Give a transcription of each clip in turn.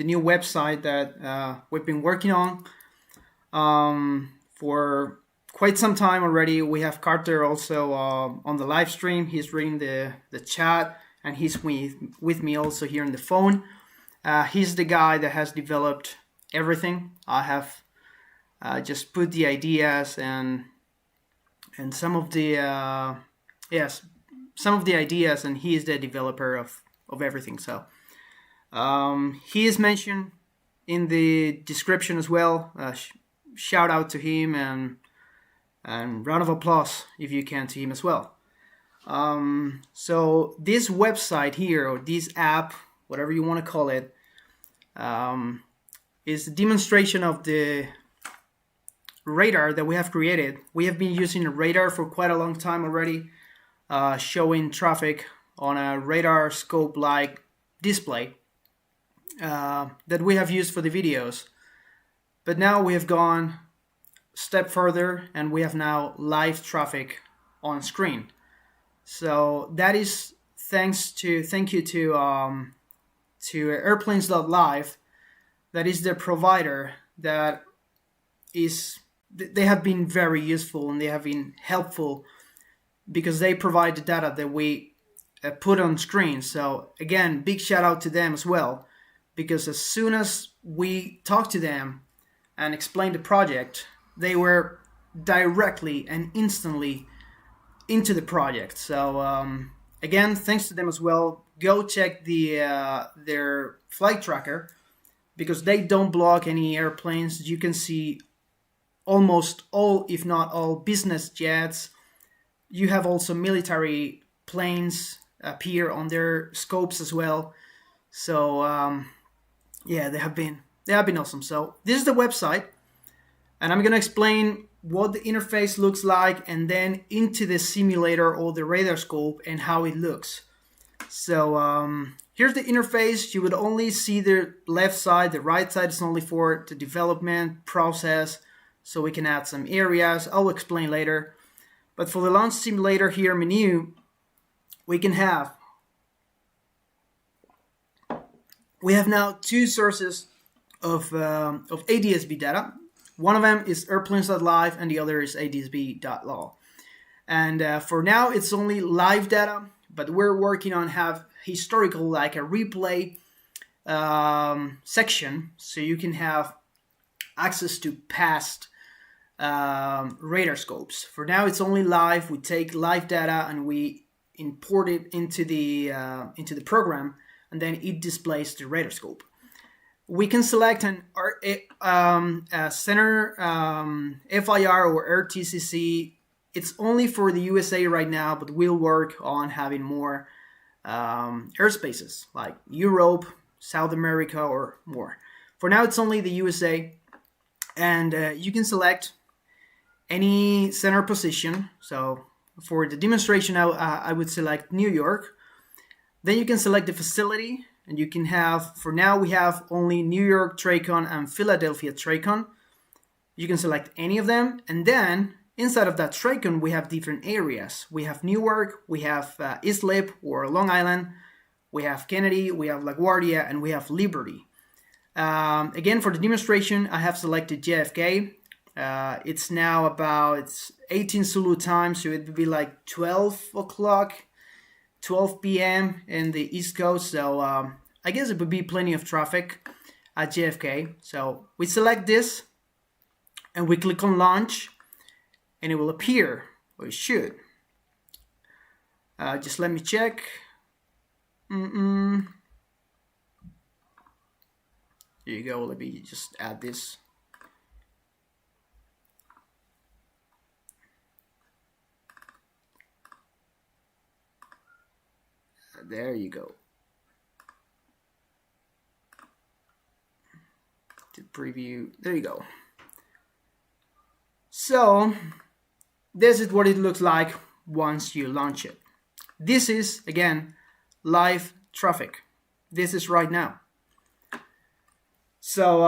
new website that we've been working on for quite some time already. We have Carter also on the live stream. He's reading the chat, and he's with me also here on the phone. He's the guy that has developed everything. I have just put the ideas and some of the some of the ideas, and he is the developer of everything. So he is mentioned in the description as well. Shout out to him, and round of applause if you can to him as well. So this website here, or this app, whatever you want to call it, is a demonstration of the radar that we have created. We have been using a radar for quite a long time already, showing traffic on a radar scope-like display that we have used for the videos. But now we have gone a step further, and we have now live traffic on screen. So that is thank you to Airplanes.Live. That is the provider that is. They have been very useful, and they have been helpful because they provide the data that we put on screen. So again, big shout out to them as well, because as soon as we talked to them and explained the project, they were directly and instantly into the project. So again, thanks to them as well. Go check their flight tracker, because they don't block any airplanes. You can see almost all, if not all, business jets. You have also military planes appear on their scopes as well. So yeah, they have been awesome. So this is the website, and I'm gonna explain what the interface looks like, and then into the simulator or the radar scope and how it looks. So here's the interface. You would only see the left side. The right side is only for the development process, so we can add some areas. I'll explain later. But for the launch simulator here menu, we have now two sources of ADSB data. One of them is Airplanes.Live, and the other is ADSB.law. And for now, it's only live data, but we're working on have historical, like a replay section, so you can have access to past radar scopes. For now, it's only live. We take live data and we import it into the program, and then it displays the radar scope. We can select a center FIR or RTCC. It's only for the USA right now, but we'll work on having more airspaces like Europe, South America, or more. For now, it's only the USA, and you can select any center position. So for the demonstration, I would select New York. Then you can select the facility, and you can have, for now we have only New York TRACON and Philadelphia TRACON. You can select any of them, and then inside of that TRACON we have different areas. We have Newark, we have Islip or Long Island, we have Kennedy, we have LaGuardia, and we have Liberty. Again, for the demonstration, I have selected JFK. It's now it's 18 Zulu time, so it would be like 12 o'clock, 12 p.m. in the East Coast. So I guess it would be plenty of traffic at JFK. So we select this, and we click on launch, and it will appear, or it should. Just let me check. Here you go. Let me just add this. There you go. To preview. There you go. So this is what it looks like once you launch it. This is, again, live traffic. This is right now. So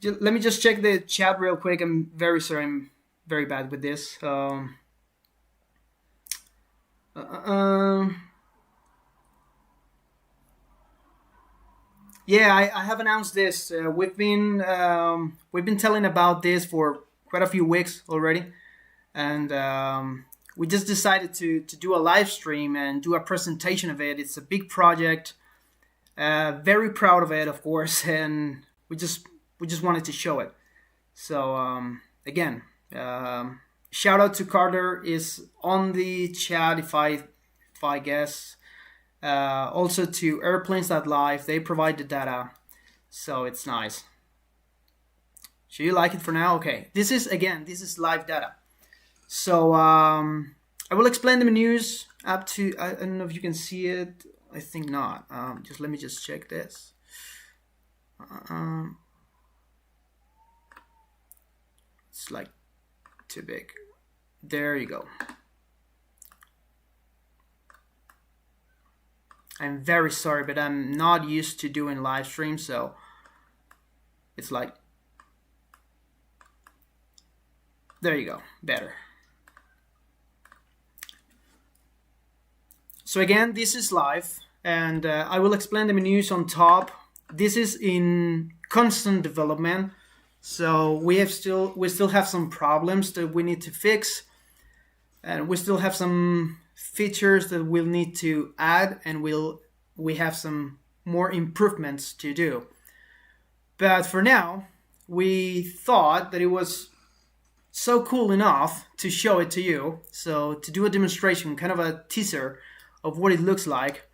let me just check the chat real quick. I'm very sorry. I'm very bad with this. Yeah, I have announced this. We've been telling about this for quite a few weeks already, and we just decided to do a live stream and do a presentation of it. It's a big project. Very proud of it, of course, and we just wanted to show it. So again, shout out to Carter is on the chat if I guess. Also to Airplanes.Live, they provide the data, so it's nice. So you like it for now? Okay. This is live data. So I will explain the menus up to, I don't know if you can see it. I think not. Just let me just check this. It's like too big. There you go. I'm very sorry, but I'm not used to doing live streams, so it's like, there you go, better. So again, this is live, and I will explain the menus on top. This is in constant development, so we still have some problems that we need to fix, and we still have some features that we'll need to add, and we have some more improvements to do. But for now, we thought that it was so cool enough to show it to you. So to do a demonstration, kind of a teaser of what it looks like.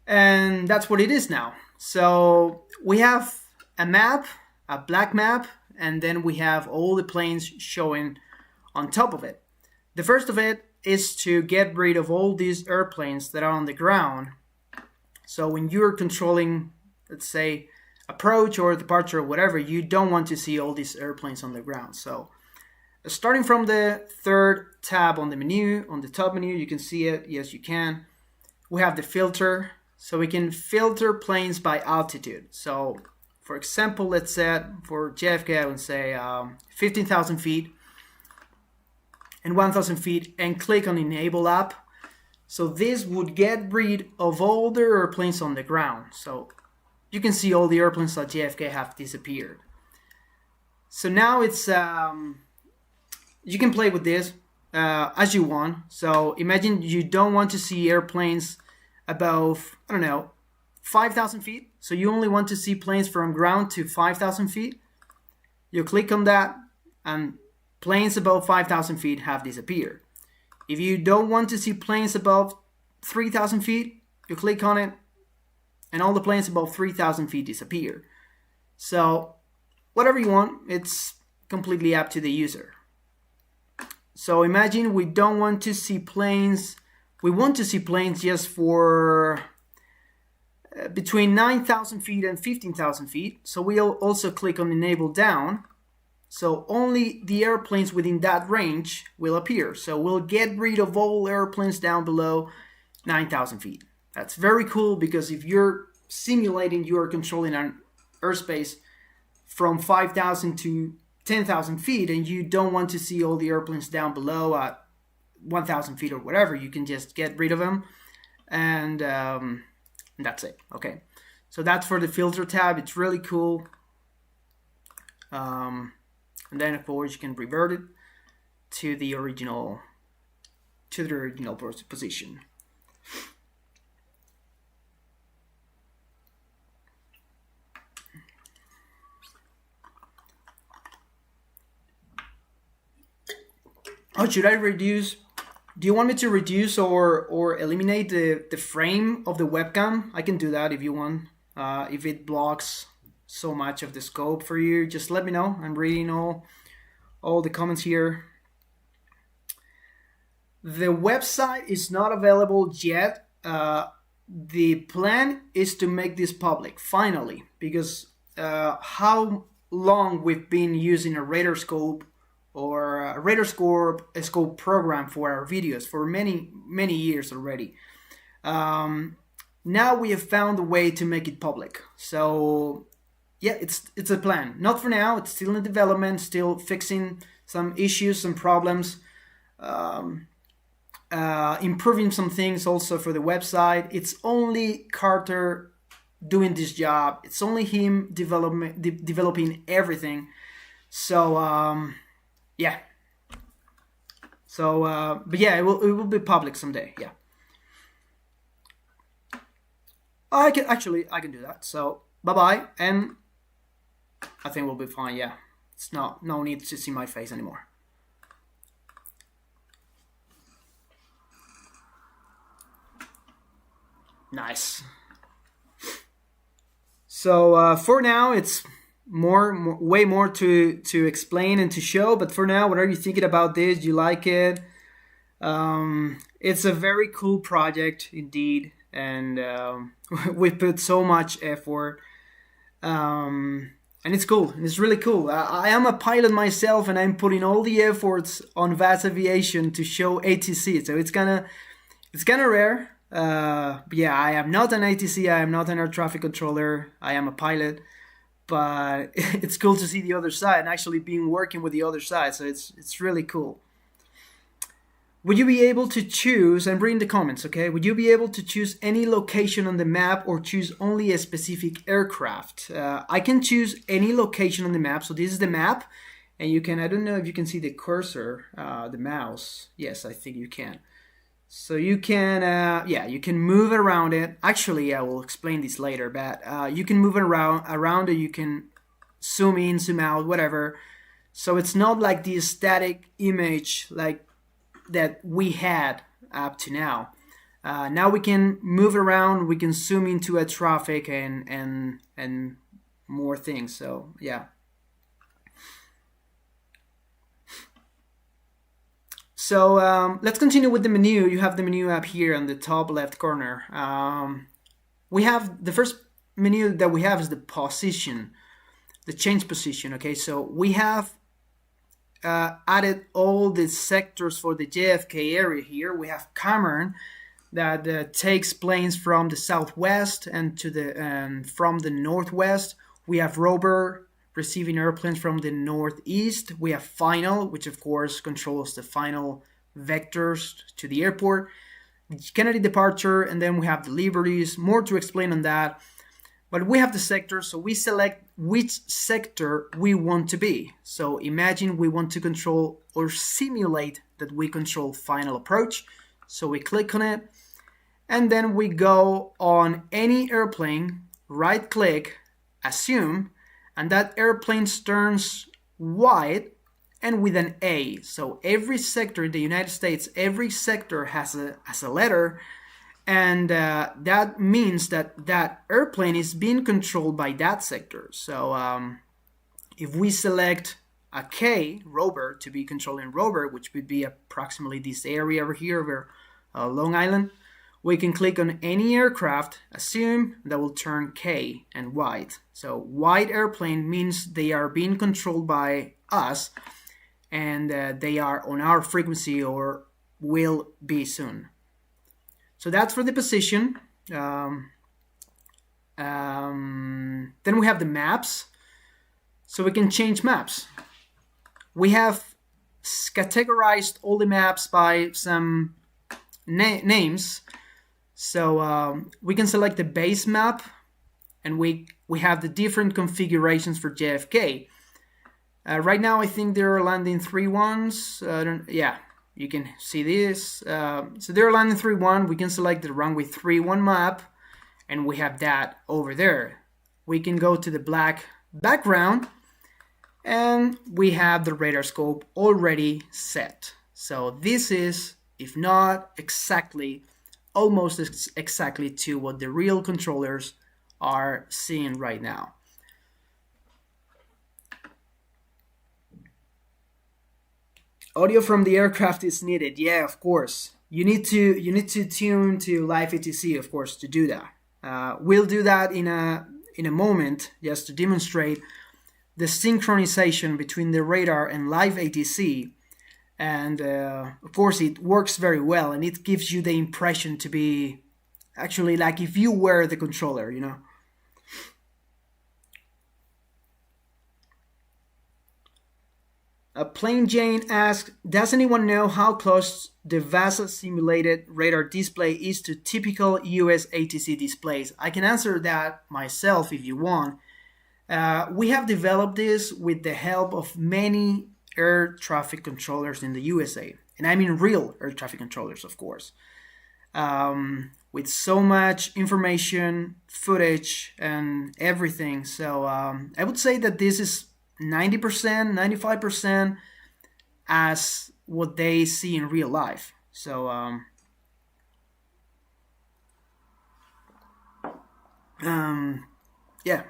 And that's what it is now. So we have a map, a black map, and then we have all the planes showing on top of it. The first of it is to get rid of all these airplanes that are on the ground. So when you're controlling, let's say, approach or departure or whatever, you don't want to see all these airplanes on the ground. So starting from the third tab on the menu, on the top menu, you can see it. Yes, you can. We have the filter. So we can filter planes by altitude. So for example, let's set for JFK, I would say 15,000 feet. And 1,000 feet, and click on Enable App. So this would get rid of all the airplanes on the ground. So you can see all the airplanes at JFK have disappeared. So now it's you can play with this as you want. So imagine you don't want to see airplanes above, I don't know, 5,000 feet. So you only want to see planes from ground to 5,000 feet. You click on that, and planes above 5,000 feet have disappeared. If you don't want to see planes above 3,000 feet, you click on it, and all the planes above 3,000 feet disappear. So whatever you want, it's completely up to the user. So imagine we don't want to see planes, we want to see planes just for between 9,000 feet and 15,000 feet. So we'll also click on Enable Down. So only the airplanes within that range will appear. So we'll get rid of all airplanes down below 9,000 feet. That's very cool, because if you're simulating, you're controlling an airspace from 5,000 to 10,000 feet, and you don't want to see all the airplanes down below at 1,000 feet or whatever, you can just get rid of them, and that's it. Okay, so that's for the filter tab. It's really cool. And then of course you can revert it to the original position. Oh, should I reduce? Do you want me to reduce or eliminate the frame of the webcam? I can do that if you want. If it blocks so much of the scope for you, just let me know. I'm reading all the comments here. The website is not available yet. The plan is to make this public finally, because how long we've been using a radar scope or a radar scope program for our videos for many years already. Now we have found a way to make it public. So yeah, it's a plan. Not for now. It's still in development, still fixing some issues, some problems, improving some things also for the website. It's only Carter doing this job. It's only him developing everything. So yeah. So but yeah, it will be public someday. Yeah. I can do that. So bye bye, and I think we'll be fine. Yeah, it's no need to see my face anymore. Nice. So for now, it's way more to explain and to show. But for now, what are you thinking about this? Do you like it? It's a very cool project indeed, and we put so much effort. And it's cool. It's really cool. I am a pilot myself, and I'm putting all the efforts on VASAviation to show ATC. So it's kind of rare. But yeah, I am not an ATC. I am not an air traffic controller. I am a pilot. But it's cool to see the other side and actually being working with the other side. So it's really cool. Would you be able to choose, and bring the comments, okay? Would you be able to choose any location on the map or choose only a specific aircraft? I can choose any location on the map. So this is the map, and you can, I don't know if you can see the cursor, the mouse. Yes, I think you can. So you can, yeah, you can move around it. Actually, I will explain this later, but you can move it around it. You can zoom in, zoom out, whatever. So it's not like the static image like that we had up to now. Now we can move around, we can zoom into a traffic and more things. So yeah. So let's continue with the menu. You have the menu up here on the top left corner. We have the first menu that we have is the position, the change position. Okay, so we have added all the sectors for the JFK area here. We have Cameron that takes planes from the southwest and from the northwest. We have Rover receiving airplanes from the northeast. We have Final, which of course controls the final vectors to the airport. Kennedy departure, and then we have deliveries. More to explain on that. But we have the sector, so we select which sector we want to be. So imagine we want to control or simulate that we control final approach. So we click on it, and then we go on any airplane, right click, assume, and that airplane turns white and with an A. So every sector in the United States, every sector has a letter, and that means that that airplane is being controlled by that sector. So if we select a K, Rover, to be controlling Rover, which would be approximately this area over here over Long Island, we can click on any aircraft, assume, that will turn K and white. So white airplane means they are being controlled by us, and they are on our frequency or will be soon. So that's for the position. Then we have the maps. So we can change maps. We have categorized all the maps by some names. So we can select the base map, and we have the different configurations for JFK. Right now, I think there are landing 3-1s. Yeah. You can see this. So they're landing 3-1. We can select the runway 3-1 map, and we have that over there. We can go to the black background, and we have the radar scope already set. So this is, if not exactly, almost exactly to what the real controllers are seeing right now. Audio from the aircraft is needed. Yeah, of course. You need to tune to LiveATC, of course, to do that. We'll do that in a moment, just to demonstrate the synchronization between the radar and LiveATC. And of course, it works very well, and it gives you the impression to be actually like if you were the controller, you know. Plain Jane asks, does anyone know how close the VASA simulated radar display is to typical US ATC displays? I can answer that myself if you want. We have developed this with the help of many air traffic controllers in the USA. And I mean real air traffic controllers, of course. With so much information, footage, and everything. So I would say that this is 90%, 95% as what they see in real life. So yeah.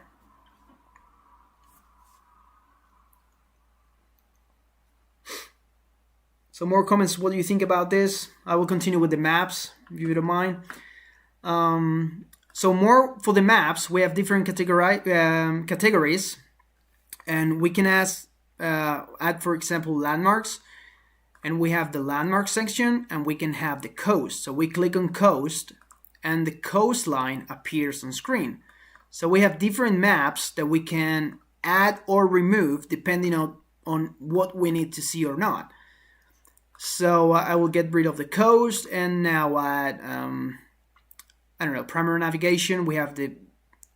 So more comments. What do you think about this? I will continue with the maps, if you don't mind. So more for the maps, we have different categories, and we can add, for example, landmarks, and we have the landmark section, and we can have the coast. So we click on coast, and the coastline appears on screen. So we have different maps that we can add or remove depending on what we need to see or not. So I will get rid of the coast and now add, I don't know, primary navigation. We have the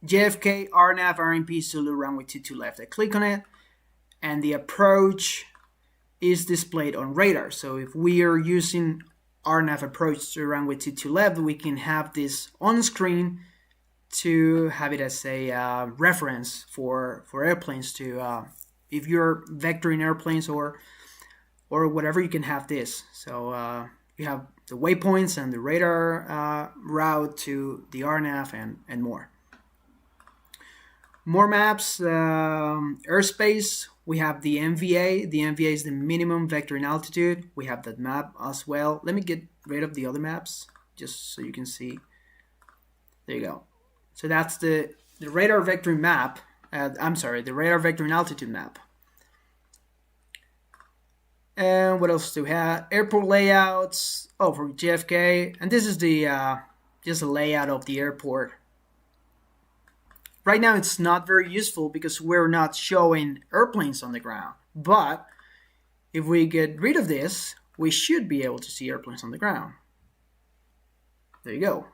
JFK, RNAV, RNP, Zulu, runway 22 left. I click on it and the approach is displayed on radar. So if we are using RNAV approach to runway 22 left, we can have this on screen to have it as a reference for airplanes to, if you're vectoring airplanes or whatever, you can have this. So you have the waypoints and the radar route to the RNAV and more. More maps, airspace, we have the MVA. The MVA is the minimum vectoring altitude. We have that map as well. Let me get rid of the other maps just so you can see. There you go. So that's the radar vectoring map. The radar vectoring altitude map. And what else do we have? Airport layouts. Oh, for JFK. And this is the just a layout of the airport. Right now it's not very useful because we're not showing airplanes on the ground. But if we get rid of this, we should be able to see airplanes on the ground. There you go.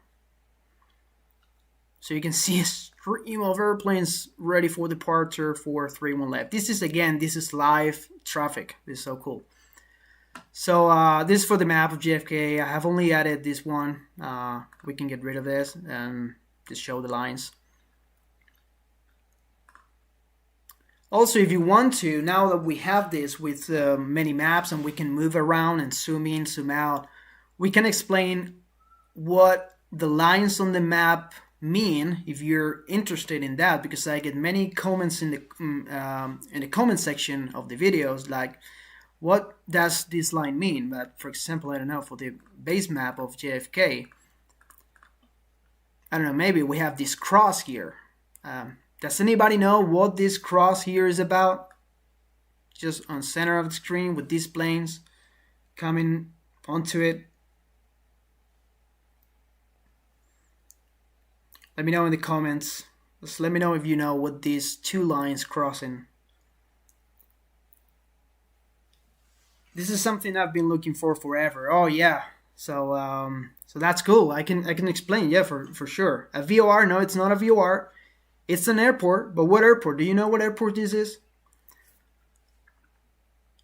So you can see a stream of airplanes ready for departure for 31 left. This is live traffic. This is so cool. So this is for the map of JFK. I have only added this one. We can get rid of this and just show the lines. Also, if you want to, now that we have this with many maps and we can move around and zoom in, zoom out, we can explain what the lines on the map mean if you're interested in that, because I get many comments in the comment section of the videos like, what does this line mean? But for example, I don't know, for the base map of JFK, I don't know, maybe we have this cross here. Does anybody know what this cross here is about? Just on center of the screen with these planes coming onto it. Let me know in the comments. Just let me know if you know what these two lines crossing. This is something I've been looking for forever. Oh yeah. So so that's cool. I can explain. Yeah, for sure. A VOR? No, it's not a VOR. It's an airport. But what airport? Do you know what airport this is?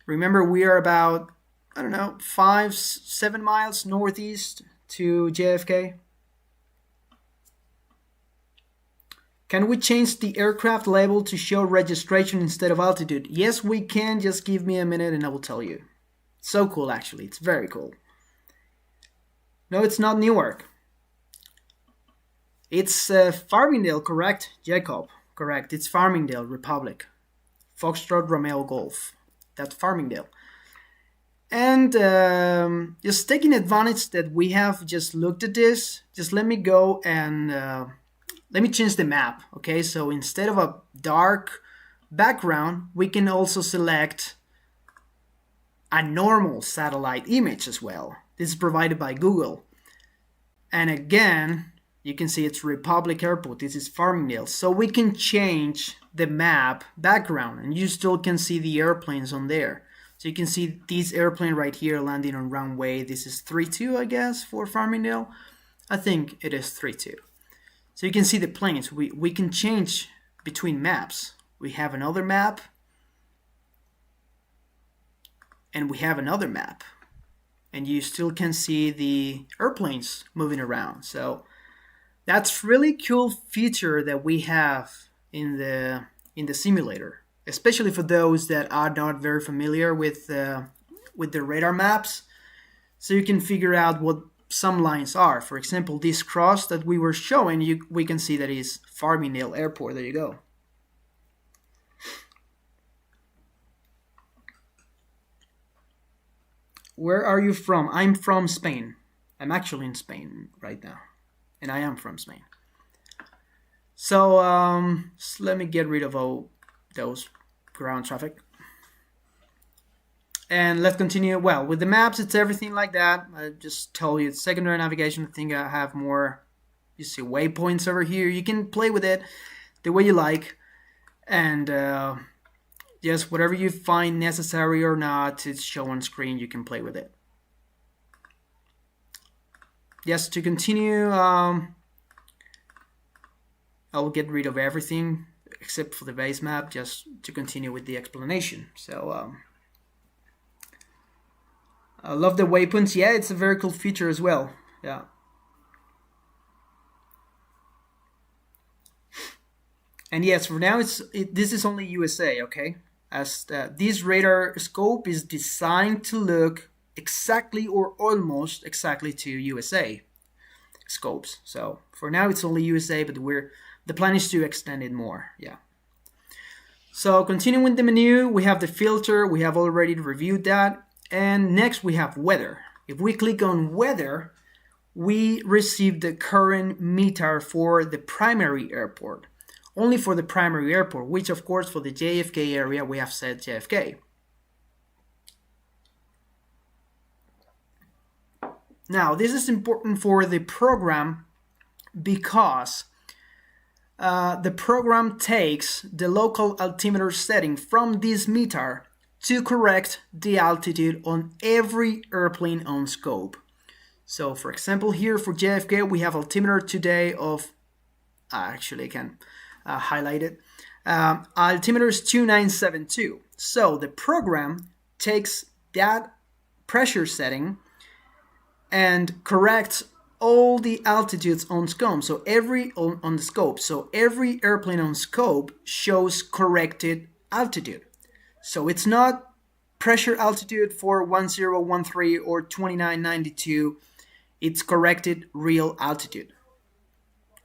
Remember, we are about, I don't know, 5-7 miles northeast to JFK. Can we change the aircraft label to show registration instead of altitude? Yes, we can. Just give me a minute and I will tell you. So cool, actually. It's very cool. No, it's not Newark. It's Farmingdale, correct? Jacob, correct. It's Farmingdale, Republic. Foxtrot, Romeo, Golf. That's Farmingdale. And just taking advantage that we have just looked at this, just let me go and let me change the map. Okay, so instead of a dark background, we can also select a normal satellite image as well. This is provided by Google. And again, you can see it's Republic Airport. This is Farmingdale. So we can change the map background and you still can see the airplanes on there. So you can see this airplane right here landing on runway. This is 32, I guess, for Farmingdale. I think it is 32. So you can see the planes. We can change between maps. We have another map, and we have another map. And you still can see the airplanes moving around. So that's really cool feature that we have in the simulator, especially for those that are not very familiar with the radar maps. So you can figure out what some lines are. For example, this cross that we were showing, we can see that is Farmingdale Airport. There you go. Where are you from? I'm from Spain. I'm actually in Spain right now, and I am from Spain. So let me get rid of all those ground traffic. And let's continue. Well, with the maps, it's everything like that. I just told you it's secondary navigation. I think I have more, you see waypoints over here. You can play with it the way you like. And just whatever you find necessary or not to show on screen, you can play with it. Just to continue, I'll get rid of everything except for the base map, just to continue with the explanation. So I love the waypoints. Yeah, it's a very cool feature as well. Yeah. And yes, for now this is only USA, okay? As this radar scope is designed to look exactly or almost exactly to USA scopes. So for now it's only USA, but the plan is to extend it more. Yeah. So continuing the menu, we have the filter. We have already reviewed that. And next we have weather. If we click on weather, we receive the current METAR for the primary airport. Only for the primary airport, which of course for the JFK area we have set JFK. Now this is important for the program because the program takes the local altimeter setting from this METAR to correct the altitude on every airplane on scope. So for example here for JFK we have altimeter today of, actually I can highlight it, altimeter is 2972. So the program takes that pressure setting and corrects all the altitudes on scope. So on the scope. So every airplane on scope shows corrected altitude. So it's not pressure altitude for 1013 or 2992. It's corrected real altitude.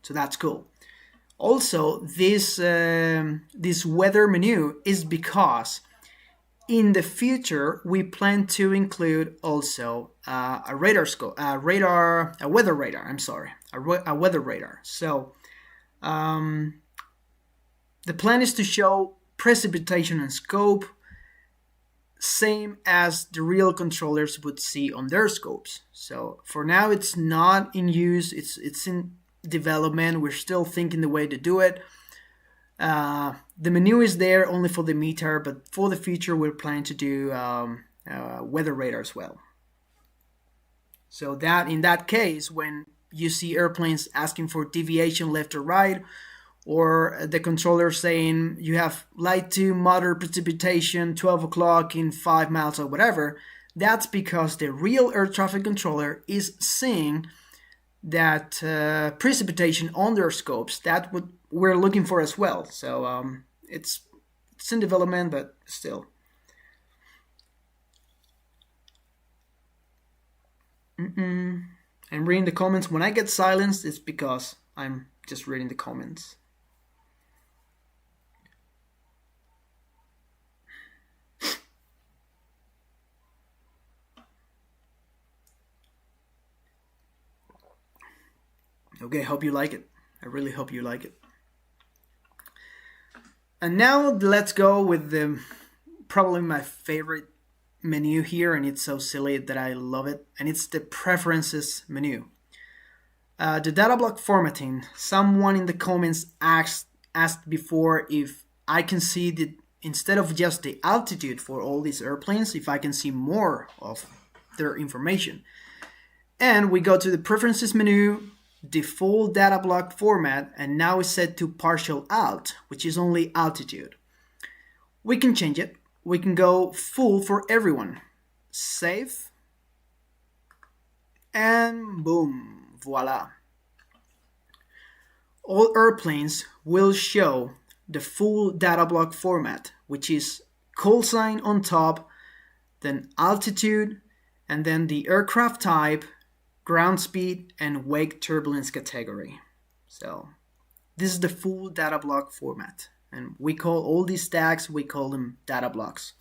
So that's cool. Also, this weather menu is because in the future we plan to include also a weather radar. I'm sorry, a weather radar. So the plan is to show precipitation and scope, same as the real controllers would see on their scopes. So for now it's not in use. It's in development. We're still thinking the way to do it. The menu is there only for the METAR, but for the future we're planning to do weather radar as well. So that in that case, when you see airplanes asking for deviation left or right, or the controller saying you have light to moderate precipitation 12 o'clock in 5 miles or whatever, that's because the real air traffic controller is seeing that precipitation on their scopes. That what we're looking for as well. So it's in development, but still. I'm reading the comments. When I get silenced, it's because I'm just reading the comments. Okay, hope you like it. I really hope you like it. And now let's go with probably my favorite menu here, and it's so silly that I love it, and it's the preferences menu. The data block formatting. Someone in the comments asked before if I can see instead of just the altitude for all these airplanes, if I can see more of their information. And we go to the preferences menu, default data block format, and now it's set to partial alt, which is only altitude. We can change it. We can go full for everyone. Save. And boom, voila. All airplanes will show the full data block format, which is call sign on top, then altitude, and then the aircraft type, ground speed, and wake turbulence category. So this is the full data block format. And we call all these tags, we call them data blocks.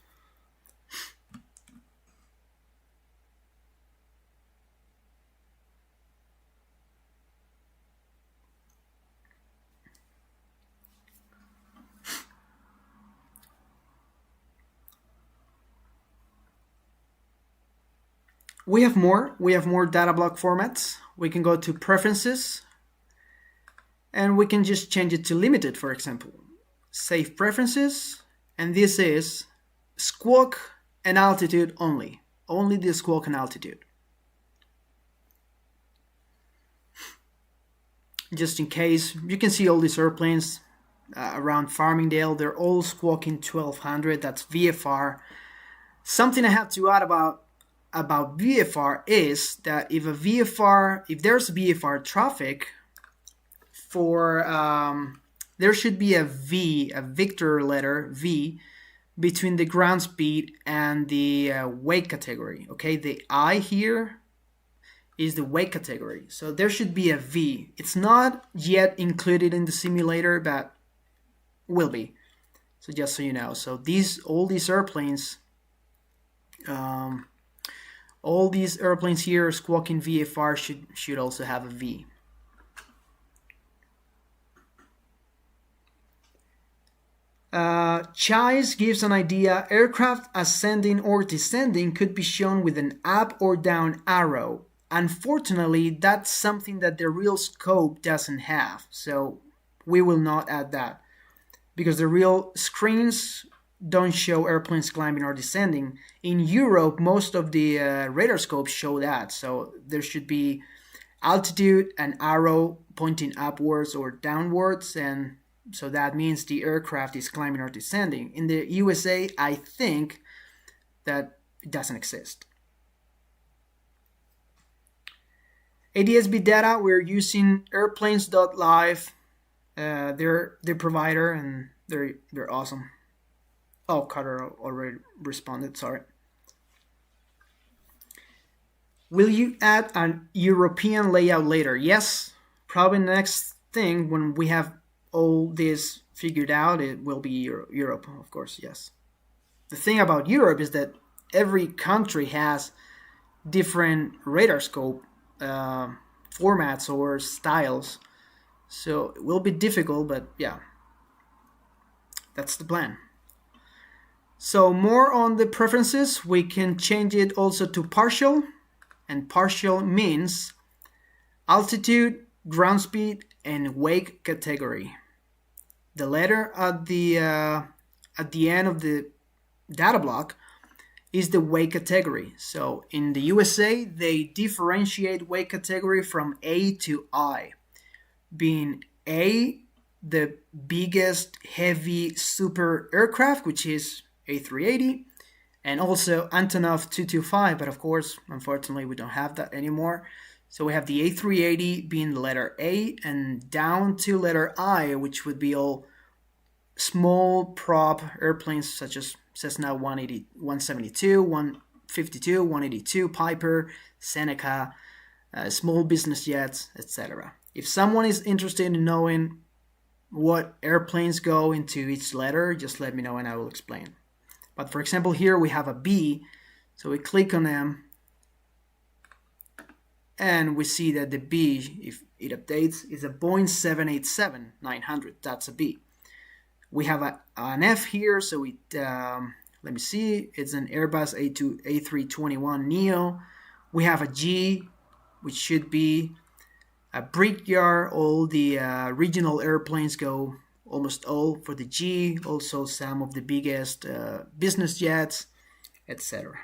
We have more data block formats. We can go to preferences and we can just change it to limited, for example. Save preferences, and this is squawk and altitude only. Only the squawk and altitude. Just in case, you can see all these airplanes around Farmingdale. They're all squawking 1200. That's VFR. Something I have to add about VFR is that if there's VFR traffic for there should be a V, a Victor letter V, between the ground speed and the wake category. Okay, the I here is the wake category, so there should be a V. It's not yet included in the simulator, but will be. So just so you know, so all these airplanes. All these airplanes here squawking VFR should also have a V. Chise gives an idea. Aircraft ascending or descending could be shown with an up or down arrow. Unfortunately, that's something that the real scope doesn't have. So we will not add that because the real screens don't show airplanes climbing or descending. In Europe, most of the radar scopes show that. So there should be altitude, an arrow pointing upwards or downwards, and so that means the aircraft is climbing or descending. In the USA, I think that it doesn't exist. ADS-B data, we're using Airplanes.Live. They're the provider, and they're awesome. Oh, Carter already responded, sorry. Will you add an European layout later? Yes, probably next thing when we have all this figured out, it will be Europe, of course, yes. The thing about Europe is that every country has different radar scope formats or styles. So it will be difficult, but yeah, that's the plan. So more on the preferences, we can change it also to partial, and partial means altitude, ground speed, and wake category. The letter at the end of the data block is the wake category. So in the USA, they differentiate wake category from A to I, being A, the biggest heavy super aircraft, which is A380, and also Antonov 225, but of course, unfortunately, we don't have that anymore. So we have the A380 being the letter A, and down to letter I, which would be all small prop airplanes such as Cessna 172, 152, 182, Piper, Seneca, small business jets, etc. If someone is interested in knowing what airplanes go into each letter, just let me know and I will explain. But for example, here we have a B, so we click on them, and we see that the B, if it updates, is a Boeing 787-900. That's a B. We have an F here, so it, let me see, it's an Airbus A321neo. We have a G, which should be a Brickyard. All the regional airplanes go almost all for the G, also some of the biggest business jets, etc.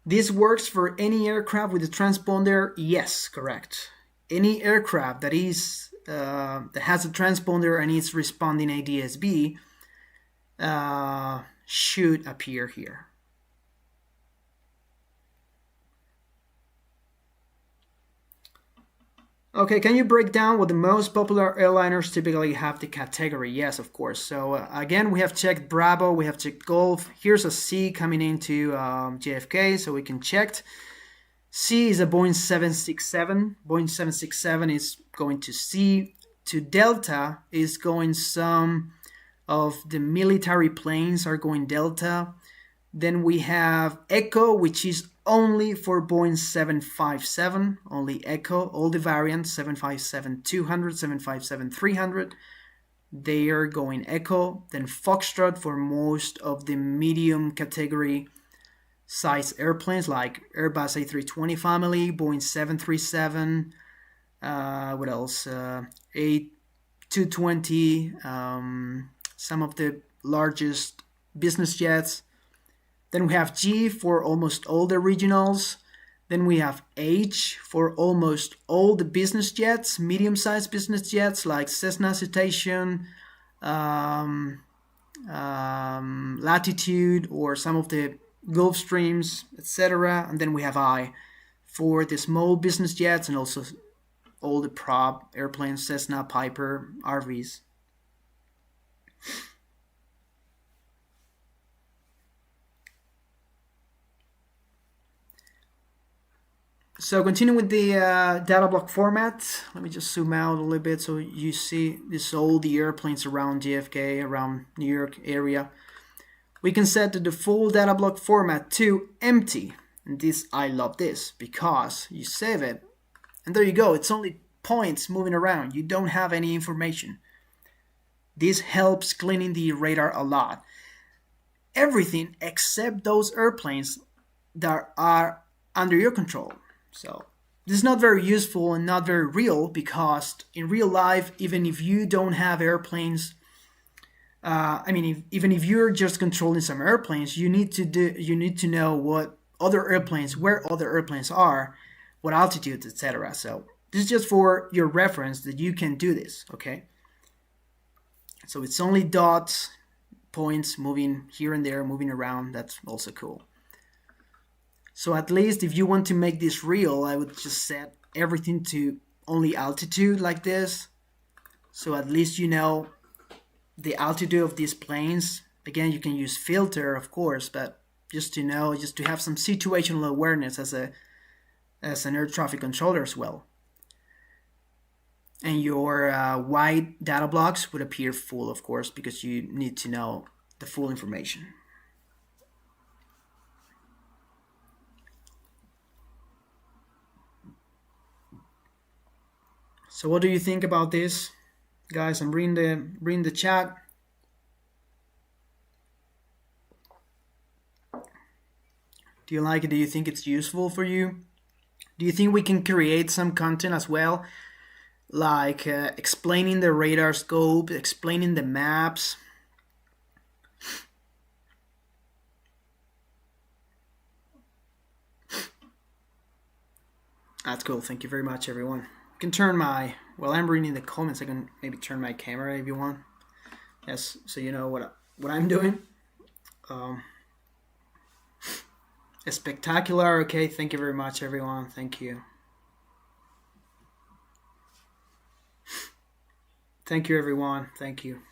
This works for any aircraft with a transponder? Yes, correct. Any aircraft that has a transponder and is responding ADS-B should appear here. Okay, can you break down what the most popular airliners typically have the category? Yes, of course. So again, we have checked Bravo, we have checked Golf. Here's a C coming into JFK, so we can check. C is a Boeing 767. Boeing 767 is going to C. To Delta is going some of the military planes are going Delta. Then we have Echo, which is only for Boeing 757, only Echo, all the variants, 757-200, 757-300, they are going Echo. Then Foxtrot for most of the medium category size airplanes like Airbus A320 family, Boeing 737, what else, A220, some of the largest business jets. Then we have G for almost all the regionals. Then we have H for almost all the business jets, medium-sized business jets like Cessna Citation, Latitude, or some of the Gulfstreams, etc. And then we have I for the small business jets and also all the prop airplanes, Cessna, Piper, RVs. So continue with the data block format. Let me just zoom out a little bit so you see this all the airplanes around JFK, around New York area. We can set the default data block format to empty. And this, I love this because you save it and there you go. It's only points moving around. You don't have any information. This helps cleaning the radar a lot. Everything except those airplanes that are under your control. So this is not very useful and not very real because in real life, even if you don't have airplanes, even if you're just controlling some airplanes, you need to know what other airplanes, where other airplanes are, what altitudes, etc. So this is just for your reference that you can do this, okay? So it's only dots, points moving here and there, moving around. That's also cool. So at least if you want to make this real, I would just set everything to only altitude like this. So at least you know the altitude of these planes. Again, you can use filter, of course, but just to know, just to have some situational awareness as an air traffic controller as well. And your white data blocks would appear full, of course, because you need to know the full information. So what do you think about this? Guys, I'm reading the chat. Do you like it? Do you think it's useful for you? Do you think we can create some content as well? Like explaining the radar scope, explaining the maps. That's cool. Thank you very much, everyone. I can turn my, while I'm reading the comments, I can maybe turn my camera if you want. Yes, so you know what I'm doing. Spectacular. Okay, thank you very much, everyone. Thank you. Thank you, everyone. Thank you.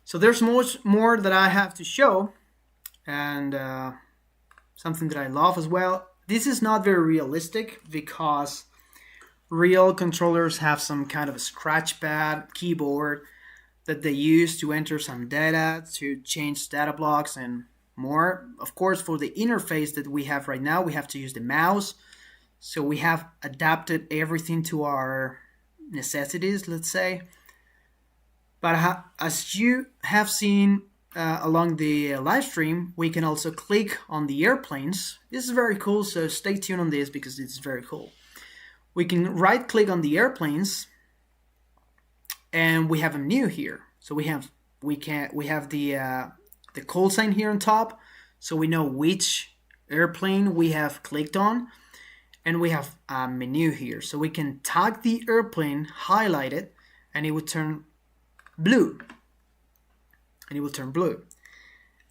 So there's much more that I have to show, and something that I love as well. This is not very realistic because real controllers have some kind of a scratch pad keyboard that they use to enter some data, to change data blocks and more. Of course, for the interface that we have right now, we have to use the mouse. So we have adapted everything to our necessities, let's say. But as you have seen along the live stream, we can also click on the airplanes. This is very cool, so stay tuned on this because it's very cool. We can right click on the airplanes, and we have a new here. So we have the call sign here on top, so we know which airplane we have clicked on, and we have a menu here, so we can tag the airplane, highlight it, and it would turn blue.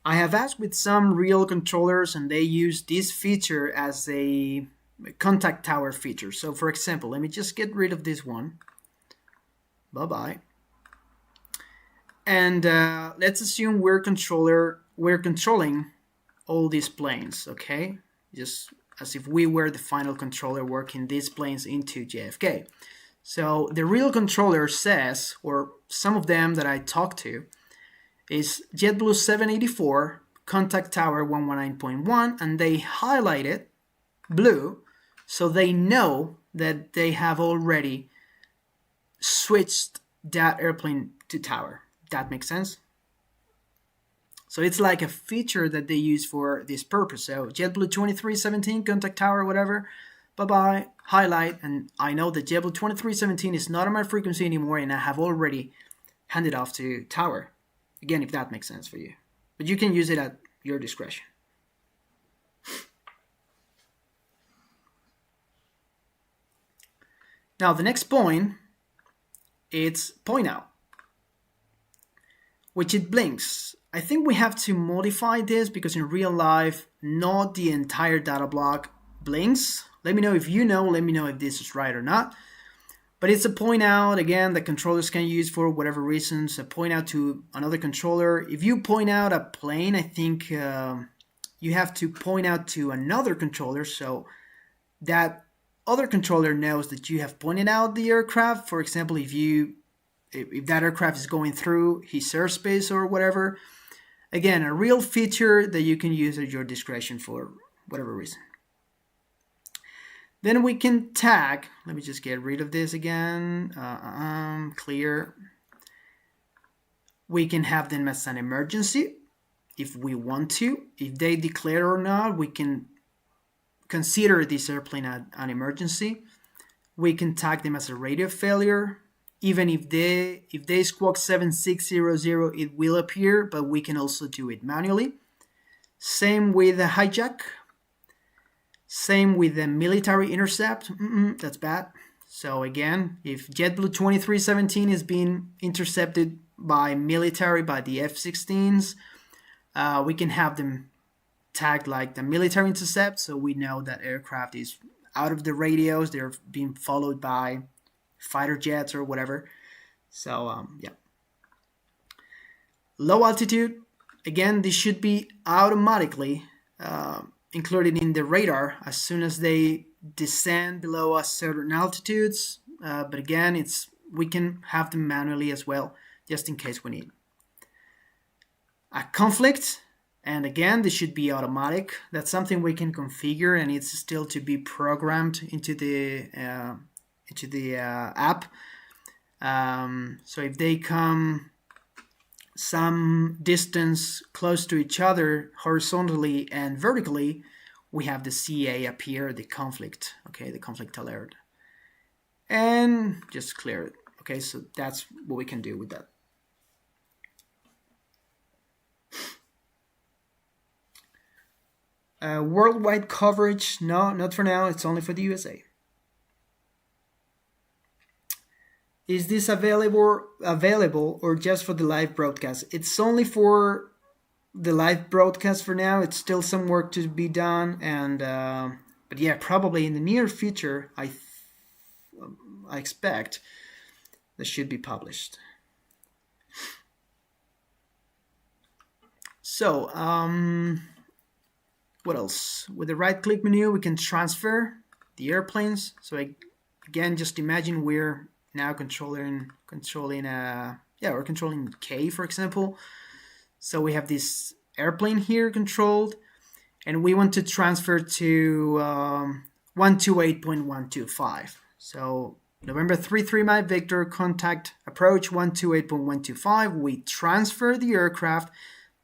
I have asked with some real controllers, and they use this feature as a contact tower feature. So for example, let me just get rid of this one. Bye-bye. And let's assume we're controlling all these planes, okay? Just as if we were the final controller working these planes into JFK. So the real controller says, or some of them that I talked to, is JetBlue 784, contact tower 119.1, and they highlight it blue, so they know that they have already switched that airplane to tower. That makes sense? So it's like a feature that they use for this purpose. So JetBlue 2317, contact tower, whatever, bye-bye, highlight, and I know that JetBlue 2317 is not on my frequency anymore, and I have already handed off to tower. Again, if that makes sense for you. But you can use it at your discretion. Now, the next point, it's point out, which it blinks. I think we have to modify this because in real life, not the entire data block blinks. Let me know if you know, let me know if this is right or not. But it's a point out, again, that controllers can use for whatever reasons, a point out to another controller. If you point out a plane, I think you have to point out to another controller so that other controller knows that you have pointed out the aircraft. For example, if that aircraft is going through his airspace or whatever. Again, a real feature that you can use at your discretion for whatever reason. Then we can tag, let me just get rid of this again, clear. We can have them as an emergency if we want to. If they declare or not, we can consider this airplane an emergency. We can tag them as a radio failure. Even if they squawk 7600, it will appear, but we can also do it manually. Same with a hijack. Same with the military intercept. That's bad. So again, if JetBlue 2317 is being intercepted by military, by the F-16s, we can have them tagged like the military intercept, so we know that aircraft is out of the radios. They're being followed by fighter jets or whatever. So yeah. Low altitude. Again, this should be automatically included in the radar as soon as they descend below a certain altitudes. But again, we can have them manually as well, just in case we need. A conflict, and again, this should be automatic. That's something we can configure, and it's still to be programmed into the app. So if they come some distance close to each other horizontally and vertically, we have the CA appear, the conflict, okay, the conflict alert. And just clear it. Okay, so that's what we can do with that. Worldwide coverage, no, not for now, it's only for the USA. Is this available or just for the live broadcast? It's only for the live broadcast for now. It's still some work to be done, and but yeah, probably in the near future, I expect that should be published. So what else? With the right-click menu, we can transfer the airplanes. So again, just imagine we're now controlling we're controlling K, for example. So we have this airplane here controlled, and we want to transfer to 128.125. So November 33 Mike Victor, contact approach 128.125. We transfer the aircraft.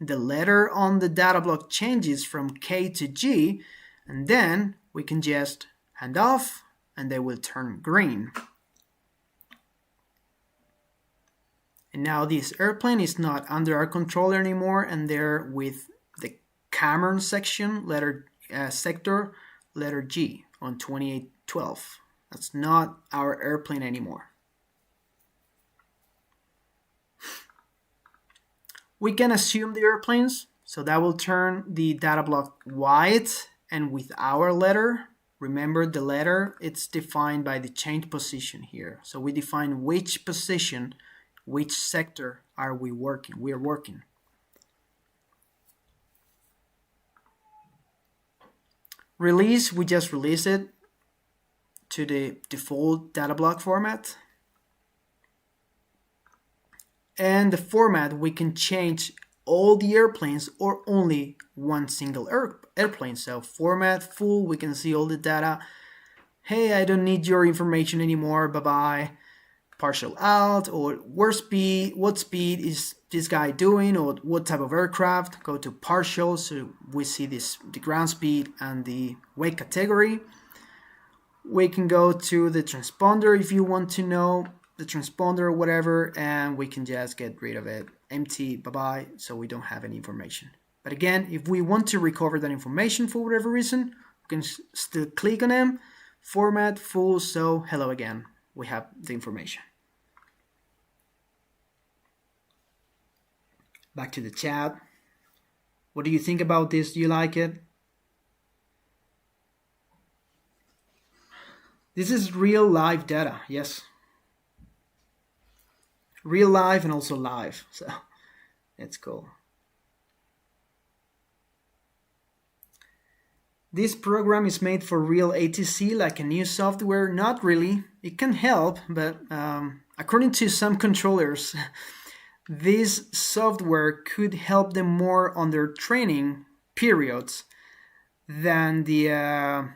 the letter on the data block changes from K to G, and then we can just hand off and they will turn green. And now this airplane is not under our control anymore, and they're with the Cameron section, sector, letter G on 2812. That's not our airplane anymore. We can assume the airplanes, so that will turn the data block white and with our letter. Remember the letter, it's defined by the change position here. So we define which position, which sector are we working. We are working. Release, we just release it to the default data block format. And the format, we can change all the airplanes or only one single airplane. So format full, we can see all the data. Hey, I don't need your information anymore, bye-bye. Partial out, or what speed is this guy doing, or what type of aircraft. Go to partial, so we see the ground speed and the weight category. We can go to the transponder if you want to know the transponder or whatever, and we can just get rid of it. Empty, bye-bye, so we don't have any information. But again, if we want to recover that information for whatever reason, we can still click on them, format full, so hello again, we have the information. Back to the chat. What do you think about this? Do you like it? This is real live data, yes. Real live and also live, so it's cool. This program is made for real ATC, like a new software. Not really. It can help, but according to some controllers, this software could help them more on their training periods than the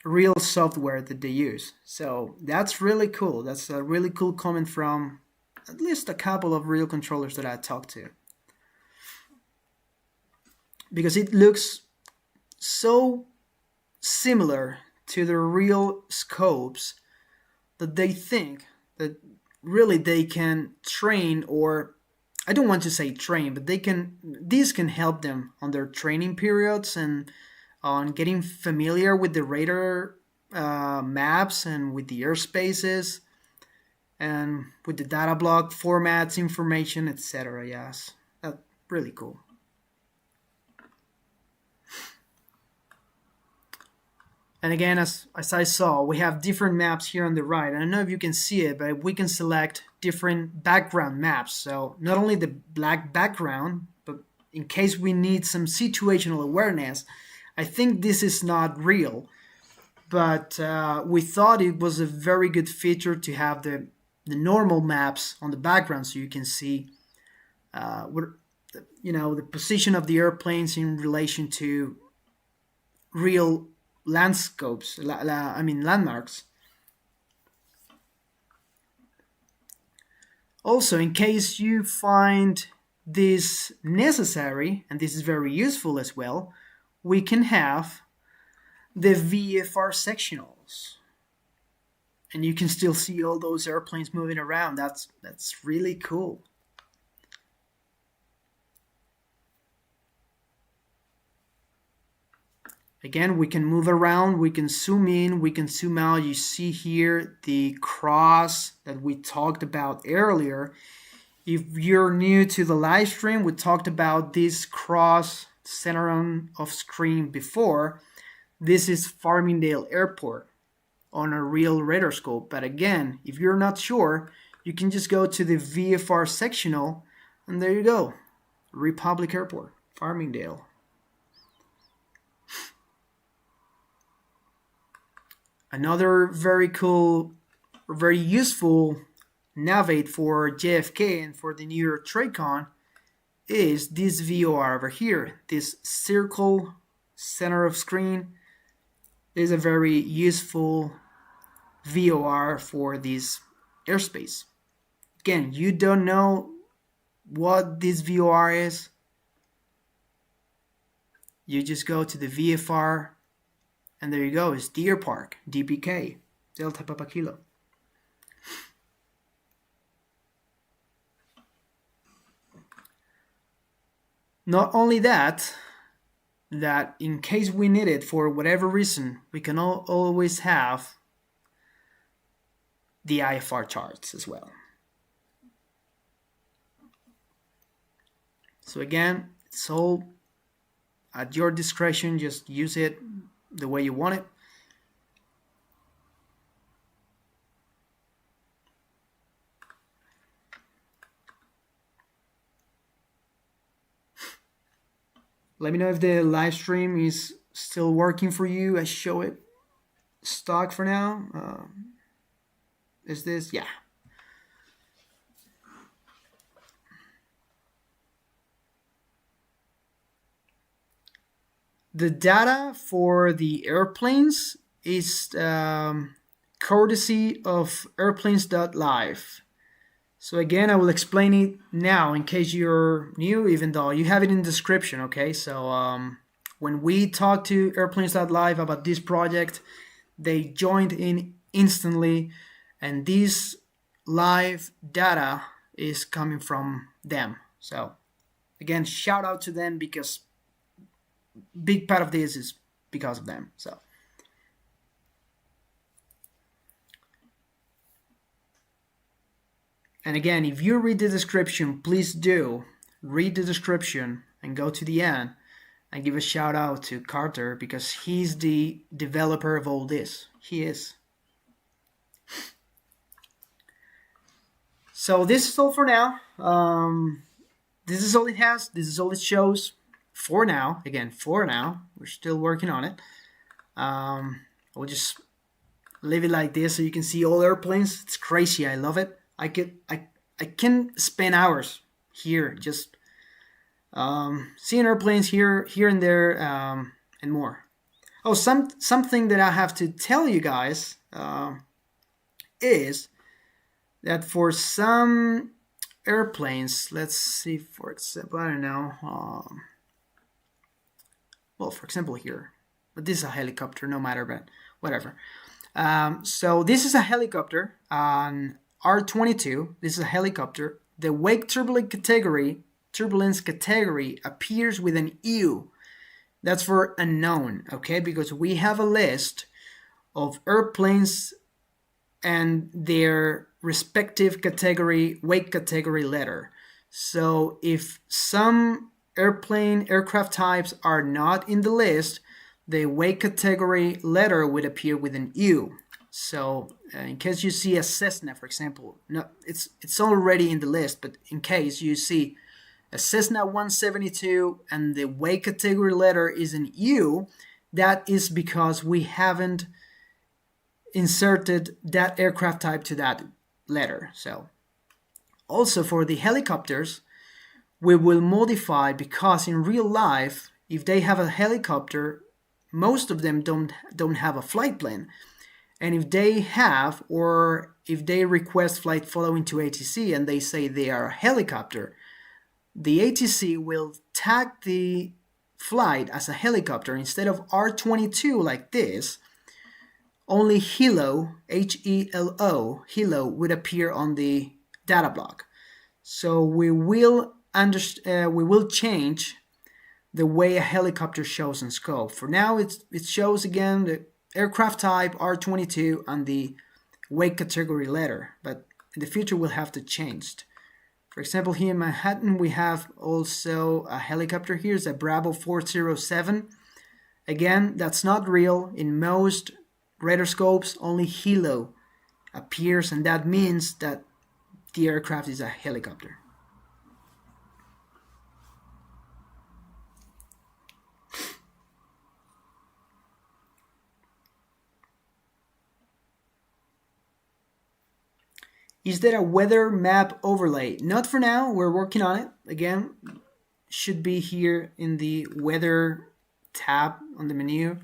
real software that they use. So that's really cool. That's a really cool comment from at least a couple of real controllers that I talked to. Because it looks so similar to the real scopes that they think that really they can train, or I don't want to say train, but these can help them on their training periods and on getting familiar with the radar maps and with the airspaces and with the data block formats, information, etc. Yes, that's really cool. And again, as I saw, we have different maps here on the right. I don't know if you can see it, but we can select different background maps. So not only the black background, but in case we need some situational awareness, I think this is not real, but we thought it was a very good feature to have the normal maps on the background, so you can see the position of the airplanes in relation to real landscapes, landmarks. Also, in case you find this necessary, and this is very useful as well, we can have the VFR sectionals. And you can still see all those airplanes moving around. That's really cool. Again, we can move around, we can zoom in, we can zoom out. You see here the cross that we talked about earlier. If you're new to the live stream, we talked about this cross center of screen before. This is Farmingdale Airport on a real radar scope. But again, if you're not sure, you can just go to the VFR sectional, and there you go. Republic Airport, Farmingdale. Another very cool, very useful navigate for JFK and for the New York TradeCon is this VOR over here. This circle center of screen is a very useful VOR for this airspace. Again, you don't know what this VOR is, you just go to the VFR, and there you go. It's Deer Park, DPK, Delta Papa Kilo. Not only that in case we need it for whatever reason, we can always have the IFR charts as well. So again, it's all at your discretion. Just use it the way you want it. Let me know if the live stream is still working for you. I show it stock for now. Is this? Yeah. The data for the airplanes is courtesy of Airplanes.Live. So again, I will explain it now in case you're new, even though you have it in the description, okay? So when we talked to Airplanes.Live about this project, they joined in instantly, and this live data is coming from them. So again, shout out to them, because big part of this is because of them. So and again, if you read the description, please do read the description and go to the end and give a shout out to Carter, because he's the developer of all this. He is. So this is all for now. This is all it has. This is all it shows for now. Again, for now. We're still working on it. We'll just leave it like this so you can see all airplanes. It's crazy. I love it. I can spend hours here just seeing airplanes here and there, and more. Oh, something that I have to tell you guys is that for some airplanes, let's see, for example, I don't know. Well, for example here, but this is a helicopter, no matter, but whatever. So this is a helicopter on R22. This is a helicopter. The wake turbulence category appears with an U. That's for unknown, okay? Because we have a list of airplanes and their respective category, wake category letter. So if some aircraft types are not in the list, the wake category letter would appear with an U. So in case you see a Cessna, for example, no, it's already in the list, but in case you see a Cessna 172 and the wake category letter is an U, that is because we haven't inserted that aircraft type to that letter. So also for the helicopters, we will modify, because in real life, if they have a helicopter, most of them don't have a flight plan. And if they have, or if they request flight following to ATC and they say they are a helicopter, the ATC will tag the flight as a helicopter. Instead of R22 like this, only Hilo, H-E-L-O, Hilo would appear on the data block. So we will change the way a helicopter shows in scope. For now, it shows again the aircraft type R22 and the wake category letter, but in the future we'll have to change it. For example, here in Manhattan we have also a helicopter. Here's a Bravo 407. Again, that's not real. In most radar scopes, only Hilo appears, and that means that the aircraft is a helicopter. Is there a weather map overlay? Not for now, we're working on it. Again, should be here in the weather tab on the menu.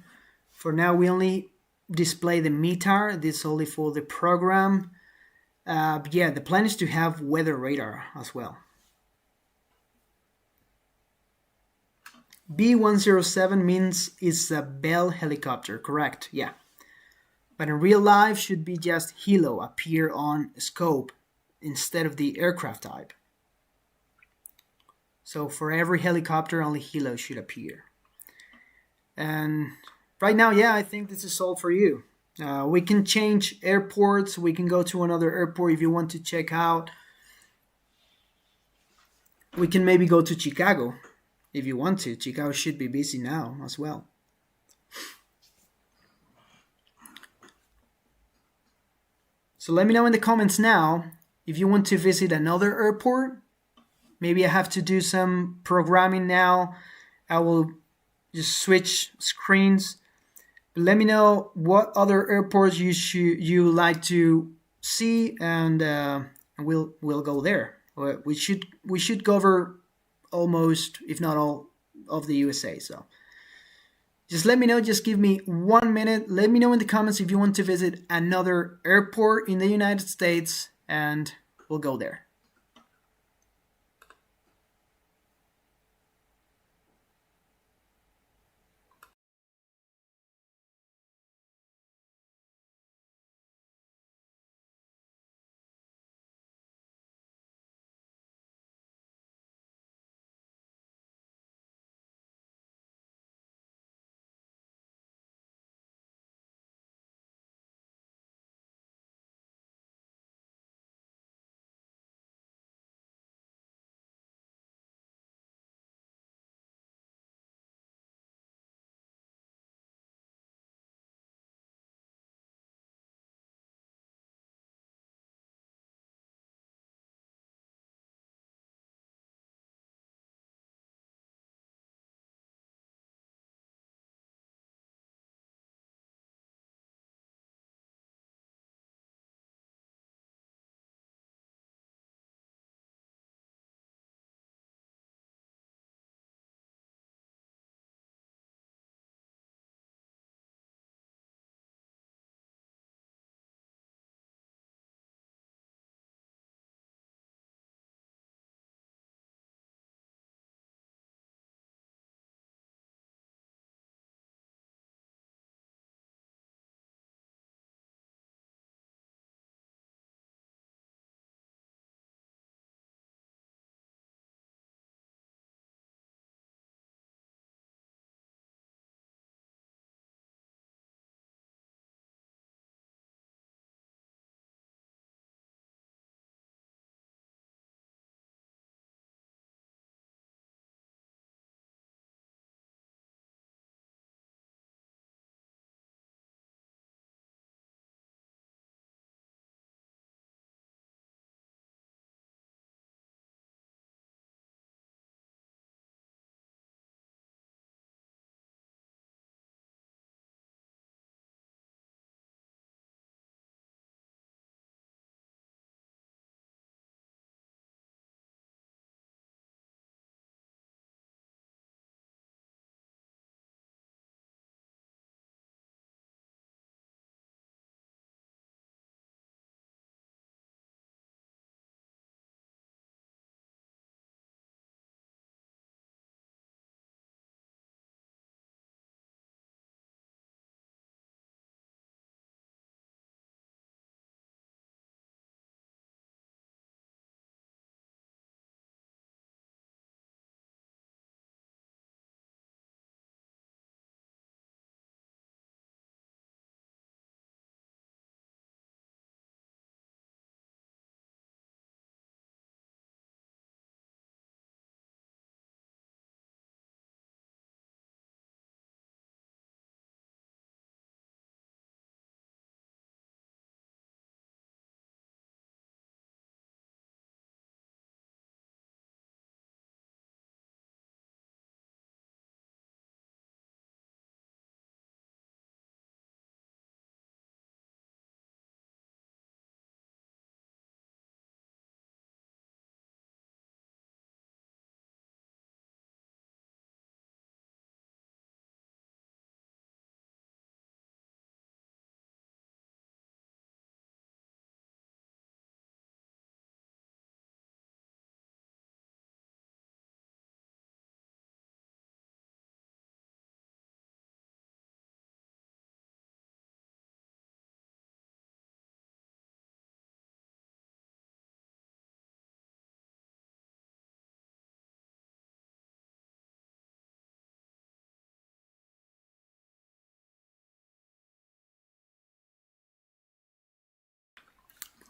For now, we only display the METAR. This is only for the program. But yeah, the plan is to have weather radar as well. B107 means it's a Bell helicopter, correct? Yeah. But in real life should be just Hilo appear on scope instead of the aircraft type. So for every helicopter, only Hilo should appear. And right now, yeah, I think this is all for you. We can change airports. We can go to another airport if you want to check out. We can maybe go to Chicago if you want to. Chicago should be busy now as well. So let me know in the comments now if you want to visit another airport. Maybe I have to do some programming now. I will just switch screens. But let me know what other airports you like to see, and we'll go there. We should cover almost, if not all, of the USA. So just let me know. Just give me 1 minute. Let me know in the comments if you want to visit another airport in the United States, and we'll go there.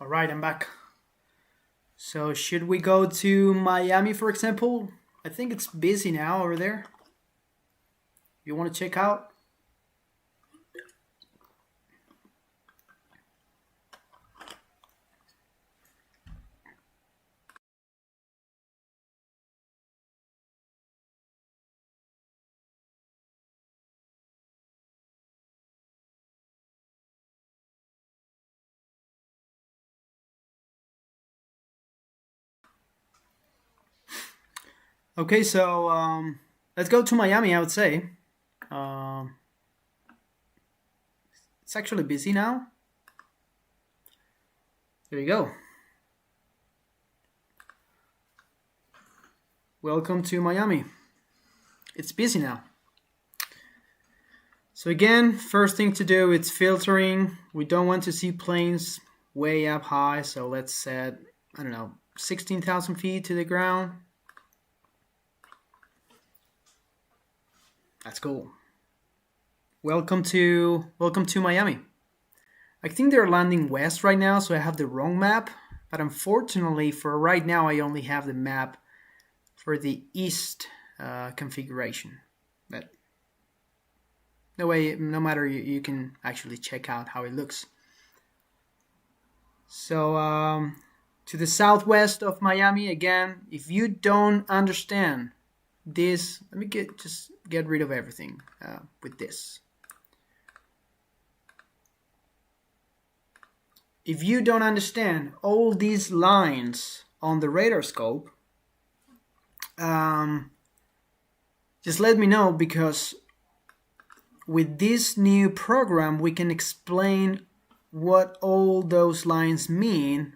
All right, I'm back. So should we go to Miami, for example? I think it's busy now over there. You want to check out? Okay, so let's go to Miami, I would say. It's actually busy now. There you go. Welcome to Miami. It's busy now. So again, first thing to do, it's filtering. We don't want to see planes way up high, so let's set, I don't know, 16,000 feet to the ground. That's cool. Welcome to Miami. I think they're landing west right now, so I have the wrong map. But unfortunately, for right now, I only have the map for the east configuration. But no matter, you can actually check out how it looks. So to the southwest of Miami, again, if you don't understand this, let me just get rid of everything with this. If you don't understand all these lines on the radar scope, just let me know, because with this new program we can explain what all those lines mean,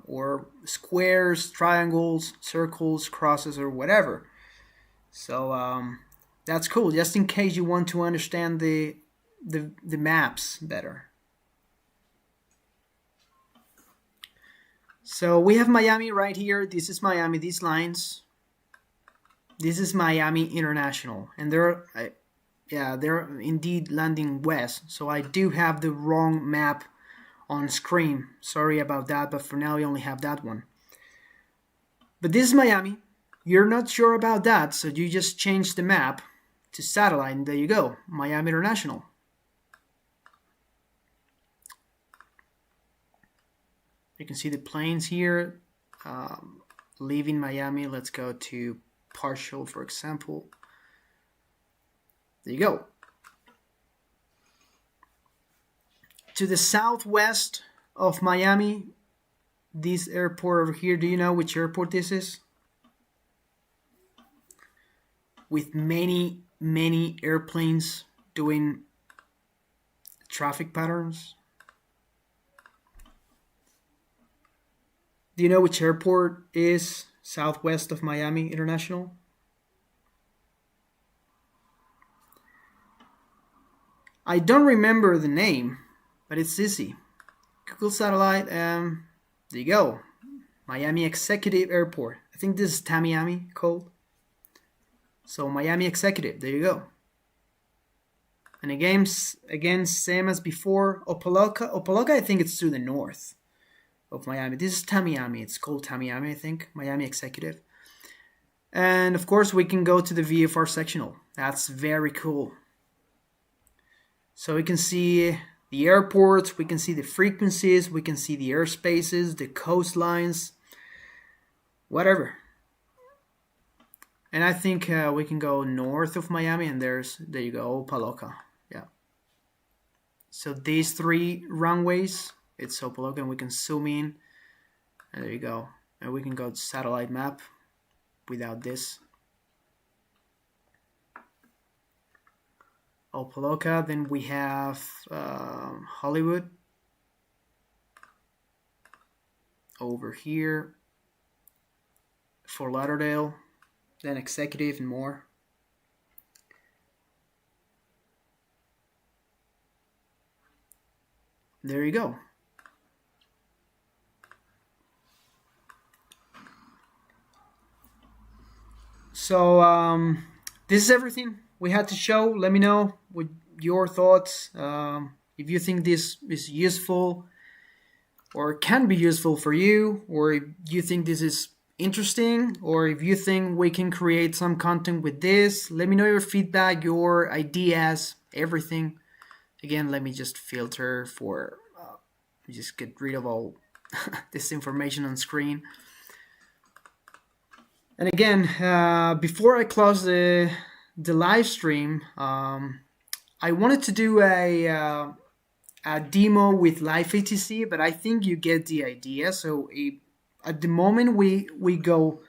or squares, triangles, circles, crosses, or whatever. So that's cool, just in case you want to understand the maps better. So we have Miami right here. This is Miami, these lines. This is Miami International, and they're indeed landing west. So I do have the wrong map on screen. Sorry about that, but for now we only have that one. But this is Miami. You're not sure about that, so you just change the map to satellite, and there you go, Miami International. You can see the planes here leaving Miami. Let's go to partial, for example. There you go. To the southwest of Miami, this airport over here, do you know which airport this is? With many airplanes doing traffic patterns. Do you know which airport is southwest of Miami International? I don't remember the name, but it's easy. Google Satellite, there you go. Miami Executive Airport. I think this is Tamiami code. So Miami Executive, there you go. And again, same as before, Opaloka, I think it's to the north of Miami. This is Tamiami. It's called Tamiami, I think. Miami Executive. And of course, we can go to the VFR sectional. That's very cool. So we can see the airports, we can see the frequencies, we can see the airspaces, the coastlines, whatever. And I think we can go north of Miami, and there you go, Opaloka. Yeah. So these three runways, it's Opaloka, and we can zoom in, and there you go. And we can go to satellite map without this. Opaloka, then we have Hollywood over here, Fort Lauderdale, then Executive and more. There you go. So this is everything we had to show. Let me know what your thoughts. If you think this is useful, or can be useful for you, or if you think this is interesting, or if you think we can create some content with this, let me know your feedback, your ideas, everything. Again, let me just filter for, just get rid of all this information on screen. And again, before I close the live stream, I wanted to do a demo with LiveATC, but I think you get the idea. So at the moment we go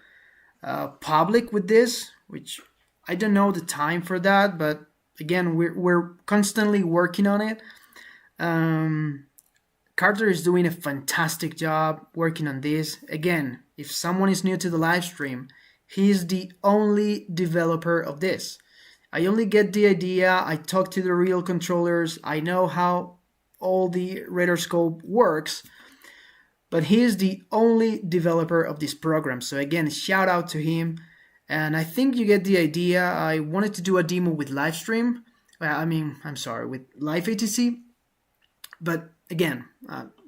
public with this, which I don't know the time for that, but again, we're constantly working on it. Carter is doing a fantastic job working on this. Again, if someone is new to the live stream, he is the only developer of this. I only get the idea, I talk to the real controllers, I know how all the radar scope works, but he is the only developer of this program. So again, shout out to him. And I think you get the idea. I wanted to do a demo with Livestream. With LiveATC. But again,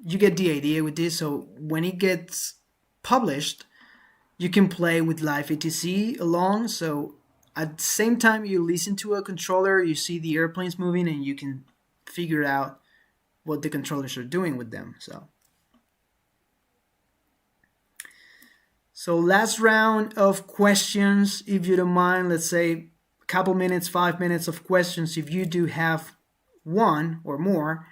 you get the idea with this. So when it gets published, you can play with LiveATC along. So at the same time you listen to a controller, you see the airplanes moving, and you can figure out what the controllers are doing with them. So last round of questions, if you don't mind. Let's say a couple minutes, 5 minutes of questions if you do have one or more.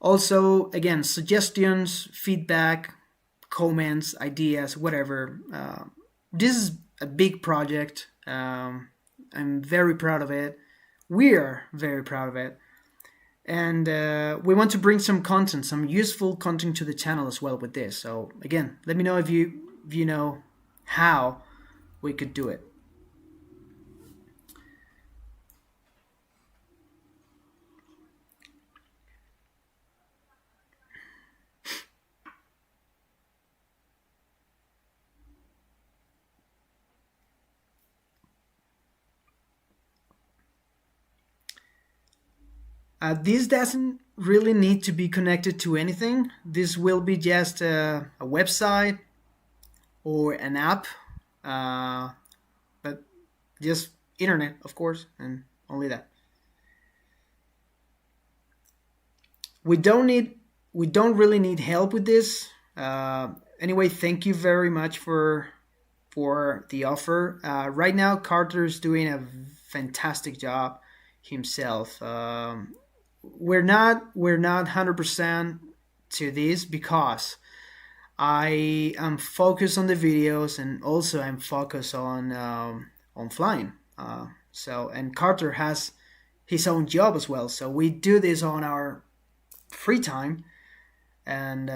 Also, again, suggestions, feedback, comments, ideas, whatever. This is a big project. I'm very proud of it. We're very proud of it. And we want to bring some content, some useful content to the channel as well with this. So again, let me know if you know how we could do it. This doesn't really need to be connected to anything. This will be just a website or an app, but just internet, of course, and only that. We don't really need help with this. Anyway, thank you very much for the offer. Right now, Carter is doing a fantastic job himself. We're not 100% to this because I am focused on the videos, and also I'm focused on flying. And Carter has his own job as well. So we do this on our free time, and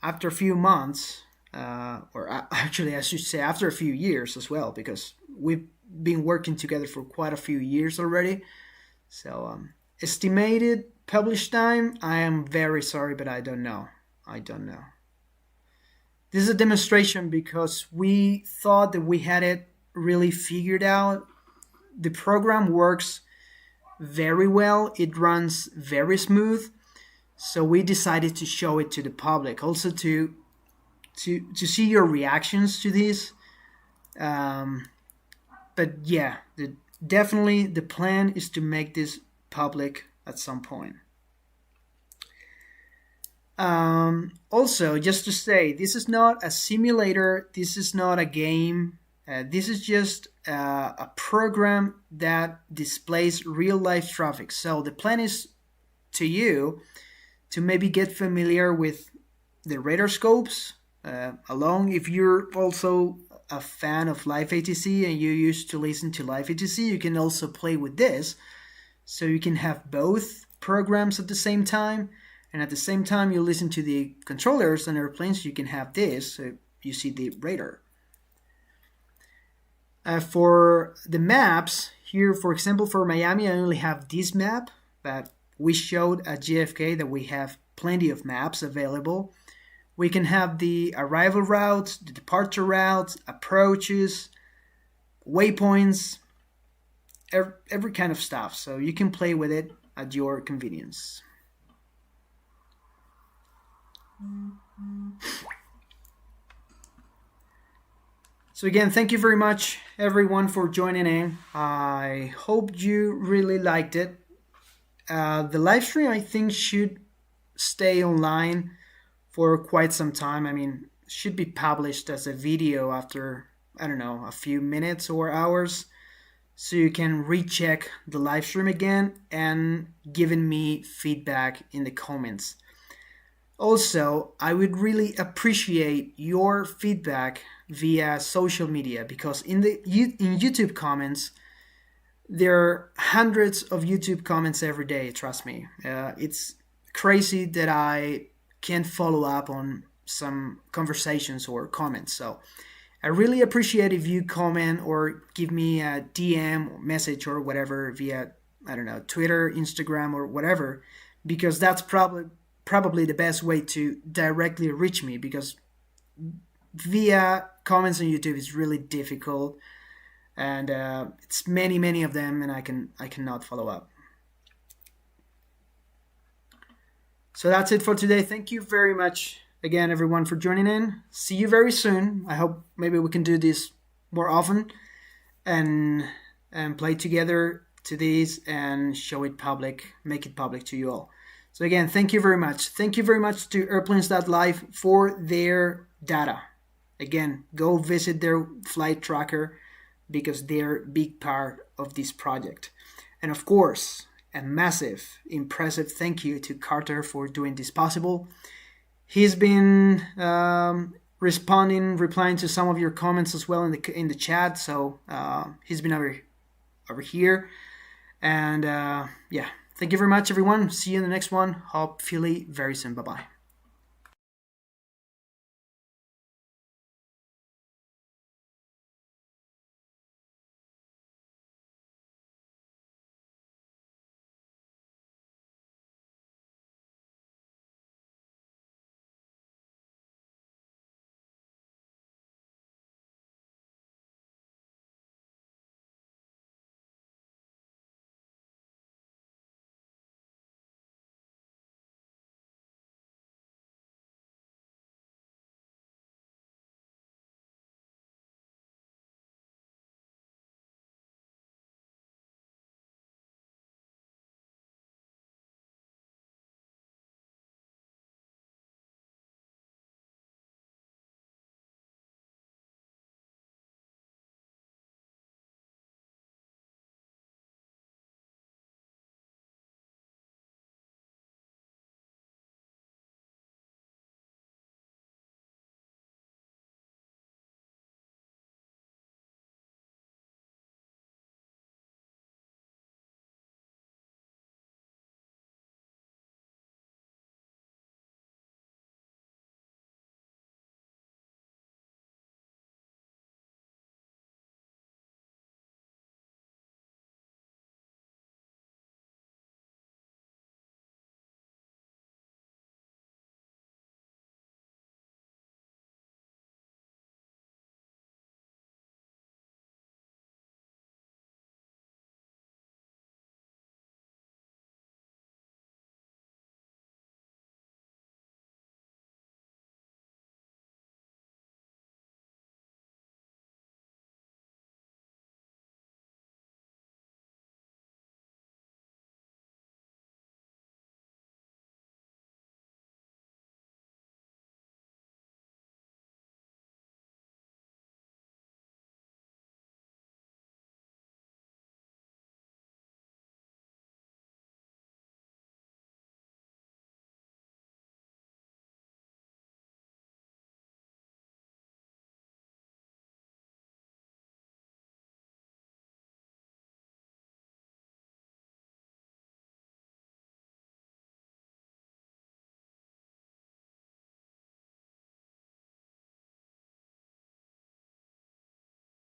after a few months, actually I should say after a few years as well, because we've been working together for quite a few years already. So estimated publish time, I am very sorry, but I don't know. This is a demonstration because we thought that we had it really figured out. The program works very well. It runs very smooth. So we decided to show it to the public, also to see your reactions to this. But yeah, definitely the plan is to make this public at some point. Also, just to say, this is not a simulator, this is not a game, this is just a program that displays real-life traffic. So the plan is to you to maybe get familiar with the radar scopes, along if you're also a fan of LiveATC and you used to listen to LiveATC, you can also play with this. So you can have both programs at the same time, and at the same time you listen to the controllers on airplanes, you can have this, so you see the radar. For the maps, here for example for Miami I only have this map, but we showed at JFK that we have plenty of maps available. We can have the arrival routes, the departure routes, approaches, waypoints, every kind of stuff. So you can play with it at your convenience. So again, thank you very much, everyone, for joining in. I hope you really liked it. The live stream, I think, should stay online for quite some time. I mean, should be published as a video after, I don't know, a few minutes or hours, so you can recheck the live stream again and giving me feedback in the comments. Also, I would really appreciate your feedback via social media, because in YouTube comments, there are hundreds of YouTube comments every day. Trust me, it's crazy that I can't follow up on some conversations or comments. So I really appreciate if you comment or give me a DM or message or whatever via, I don't know, Twitter, Instagram, or whatever, because that's probably the best way to directly reach me, because via comments on YouTube is really difficult, and it's many of them, and I cannot follow up. So that's it for today. Thank you very much again, everyone, for joining in. See you very soon. I hope maybe we can do this more often and play together to these and show it public, make it public to you all. So again, thank you very much. Thank you very much to Airplanes.Live for their data. Again, go visit their flight tracker, because they're a big part of this project. And of course, a massive, impressive thank you to Carter for doing this possible. He's been replying to some of your comments as well in the chat. So he's been over here. And yeah, thank you very much, everyone. See you in the next one. Hopefully very soon. Bye-bye.